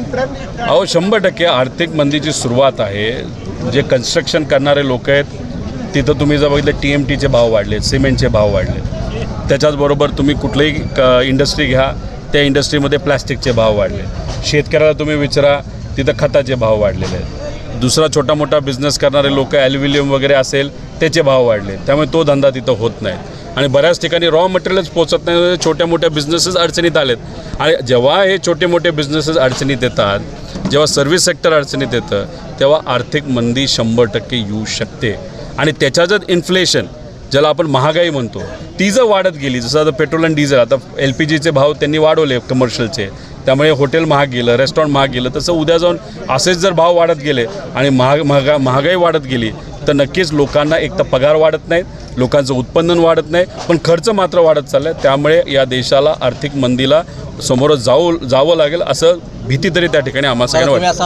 मंत्र्यांनी अहो 100% आर्थिक मंदीची सुरुवात आहे. जे कन्स्ट्रक्शन करणारे लोक आहेत तिथं तुम्ही जर बघितलं TMTचे भाव वाढले, सिमेंटचे भाव वाढले. त्याच्याचबरोबर तुम्ही कुठलीही इंडस्ट्री घ्या, त्या इंडस्ट्रीमध्ये प्लॅस्टिकचे भाव वाढले. शेतकऱ्याला तुम्ही विचारा, तिथं खताचे भाव वाढलेले आहेत. दुसरा छोटा मोठा बिझनेस करणारे लोक, ॲल्युमिनियम वगैरे असेल, त्याचे भाव वाढले. त्यामुळे तो धंदा तिथं होत नाही आणि बऱ्याच ठिकाणी रॉ मटेरियलच पोचत नाही. छोट्या मोठ्या बिझनेसेस अडचणीत आलेत आणि जेव्हा हे छोटे मोठे बिझनेसेस अडचणीत येतात, जेव्हा सर्व्हिस सेक्टर अडचणीत येतं, तेव्हा आर्थिक मंदी 100% येऊ शकते. आणि त्याच्यातच इन्फ्लेशन, ज्याला आपण महागाई म्हणतो, ती जर वाढत गेली, जसं आता पेट्रोल आणि डिझेल, आता LPGचे भाव त्यांनी वाढवले कमर्शियलचे, त्यामुळे हॉटेल महाग गेलं, रेस्टॉरंट महाग गेलं. तसं उद्या जाऊन असेच जर भाव वाढत गेले आणि महागाई वाढत गेली तर नक्कीच लोकांना एक तर पगार वाढत नाहीत, लोकांचं उत्पन्न वाढत नाही, पण खर्च मात्र वाढत चालला आहे. त्यामुळे या देशाला आर्थिक मंदीला समोर जावं लागेल असं भीती तरी त्या ठिकाणी आम्हाला सगळ्यांना वाटतं.